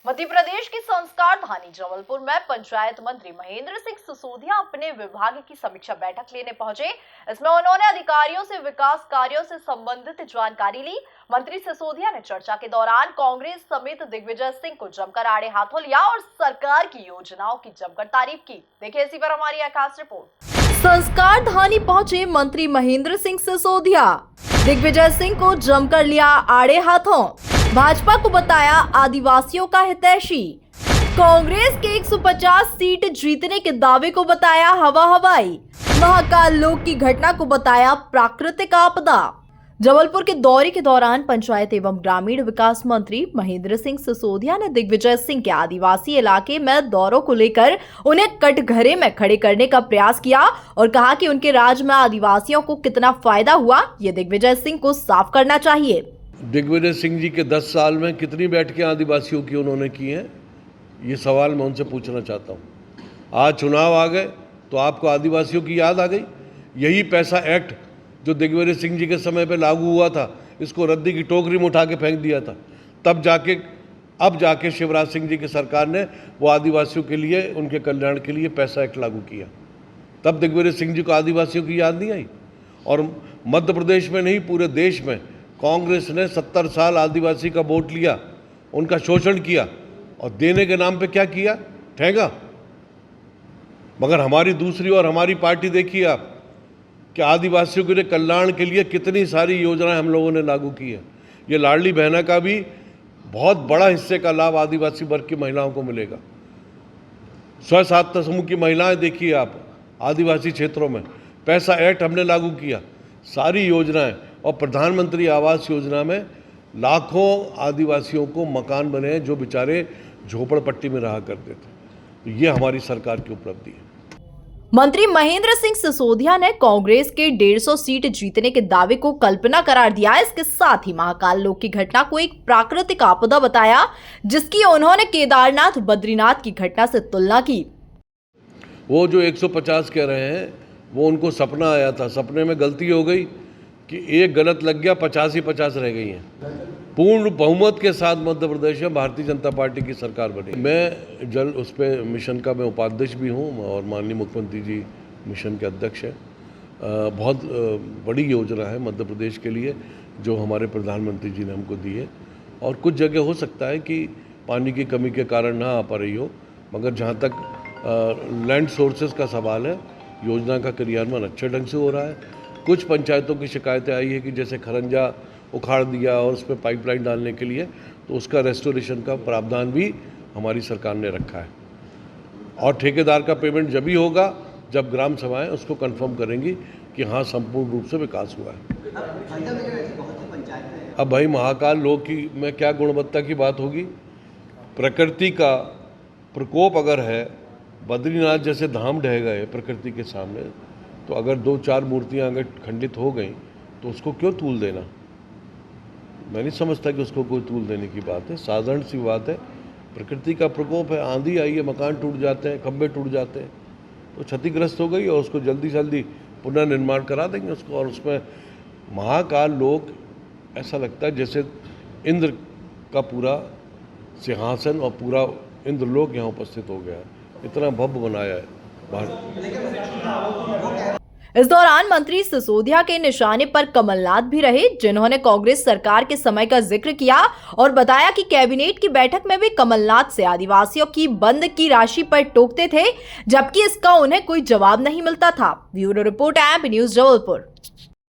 मध्य प्रदेश की संस्कार धानी जबलपुर में पंचायत मंत्री महेंद्र सिंह सिसोदिया अपने विभाग की समीक्षा बैठक लेने पहुंचे। इसमें उन्होंने अधिकारियों से विकास कार्यों से संबंधित जानकारी ली। मंत्री सिसोदिया ने चर्चा के दौरान कांग्रेस समेत दिग्विजय सिंह को जमकर आड़े हाथों लिया और सरकार की योजनाओं की जमकर तारीफ की। देखिए इसी पर हमारी खास रिपोर्ट। संस्कार धानी पहुंचे मंत्री महेंद्र सिंह सिसोदिया, दिग्विजय सिंह को जमकर लिया आड़े हाथों, भाजपा को बताया आदिवासियों का हितैषी, कांग्रेस के 150 सीट जीतने के दावे को बताया हवा हवाई, महाकाल लोक की घटना को बताया प्राकृतिक आपदा। जबलपुर के दौरे के दौरान पंचायत एवं ग्रामीण विकास मंत्री महेंद्र सिंह सिसोदिया ने दिग्विजय सिंह के आदिवासी इलाके में दौरों को लेकर उन्हें कटघरे में खड़े करने का प्रयास किया और कहा कि उनके राज में आदिवासियों को कितना फायदा हुआ, ये दिग्विजय सिंह को साफ करना चाहिए। दिग्विजय सिंह जी के 10 साल में कितनी बैठकें आदिवासियों की उन्होंने की हैं, ये सवाल मैं उनसे पूछना चाहता हूँ। आज चुनाव आ गए तो आपको आदिवासियों की याद आ गई। यही पैसा एक्ट जो दिग्विजय सिंह जी के समय पे लागू हुआ था, इसको रद्दी की टोकरी में उठा के फेंक दिया था। अब जाके शिवराज सिंह जी की सरकार ने वो आदिवासियों के लिए, उनके कल्याण के लिए पैसा एक्ट लागू किया। तब दिग्विजय सिंह जी को आदिवासियों की याद नहीं आई। और मध्य प्रदेश में नहीं, पूरे देश में कांग्रेस ने 70 साल आदिवासी का वोट लिया, उनका शोषण किया और देने के नाम पे क्या किया, ठेगा। मगर हमारी दूसरी और हमारी पार्टी देखिए आप कि आदिवासियों के कल्याण के लिए कितनी सारी योजनाएं हम लोगों ने लागू की है। ये लाडली बहना का भी बहुत बड़ा हिस्से का लाभ आदिवासी वर्ग की महिलाओं को मिलेगा। स्व सहायता समूह की महिलाएं देखिए आप, आदिवासी क्षेत्रों में पैसा एक्ट हमने लागू किया, सारी योजनाएं। और प्रधानमंत्री आवास योजना में लाखों आदिवासियों को मकान बने हैं जो बेचारे झोपड़पट्टी में रहा करते थे। तो ये हमारी सरकार की उपलब्धि है। मंत्री महेंद्र सिंह सिसोदिया ने कांग्रेस के 150 सीट जीतने के दावे को कल्पना करार दिया। इसके साथ ही महाकाल लोक की घटना को एक प्राकृतिक आपदा बताया, जिसकी उन्होंने केदारनाथ बद्रीनाथ की घटना से तुलना की। वो जो 150 कह रहे हैं, वो उनको सपना आया था, सपने में गलती हो गई कि एक गलत लग गया, 50 ही 50 रह गई हैं। पूर्ण बहुमत के साथ मध्य प्रदेश में भारतीय जनता पार्टी की सरकार बनी। मैं उस पर मिशन का मैं उपाध्यक्ष भी हूँ और माननीय मुख्यमंत्री जी मिशन के अध्यक्ष हैं। बहुत बड़ी योजना है मध्य प्रदेश के लिए जो हमारे प्रधानमंत्री जी ने हमको दी है। और कुछ जगह हो सकता है कि पानी की कमी के कारण ना आ पा रही हो, मगर जहाँ तक लैंड सोर्सेज का सवाल है, योजना का क्रियान्वयन अच्छे ढंग से हो रहा है। कुछ पंचायतों की शिकायतें आई है कि जैसे खरंजा उखाड़ दिया और उस पर पाइपलाइन डालने के लिए, तो उसका रेस्टोरेशन का प्रावधान भी हमारी सरकार ने रखा है। और ठेकेदार का पेमेंट जब ही होगा जब ग्राम सभाएं उसको कंफर्म करेंगी कि हाँ संपूर्ण रूप से विकास हुआ है। अब भाई महाकाल लोक की में क्या गुणवत्ता की बात होगी। प्रकृति का प्रकोप अगर है, बद्रीनाथ जैसे धाम ढह गए प्रकृति के सामने, तो अगर 2-4 मूर्तियां अगर खंडित हो गई तो उसको क्यों तूल देना। मैं नहीं समझता कि उसको कोई तूल देने की बात है, साधारण सी बात है। प्रकृति का प्रकोप है, आंधी आई है, मकान टूट जाते हैं, खंभे टूट जाते हैं, तो क्षतिग्रस्त हो गई और उसको जल्दी से जल्दी पुनर्निर्माण करा देंगे उसको। और उसमें महाकाल लोक ऐसा लगता है जैसे इंद्र का पूरा सिंहासन और पूरा इंद्रलोक यहाँ उपस्थित हो गया है, इतना भव्य बनाया है। इस दौरान मंत्री सिसोदिया के निशाने पर कमलनाथ भी रहे, जिन्होंने कांग्रेस सरकार के समय का जिक्र किया और बताया कि कैबिनेट की बैठक में भी कमलनाथ से आदिवासियों की बंद की राशि पर टोकते थे, जबकि इसका उन्हें कोई जवाब नहीं मिलता था। Bureau report, MP news, Jabalpur.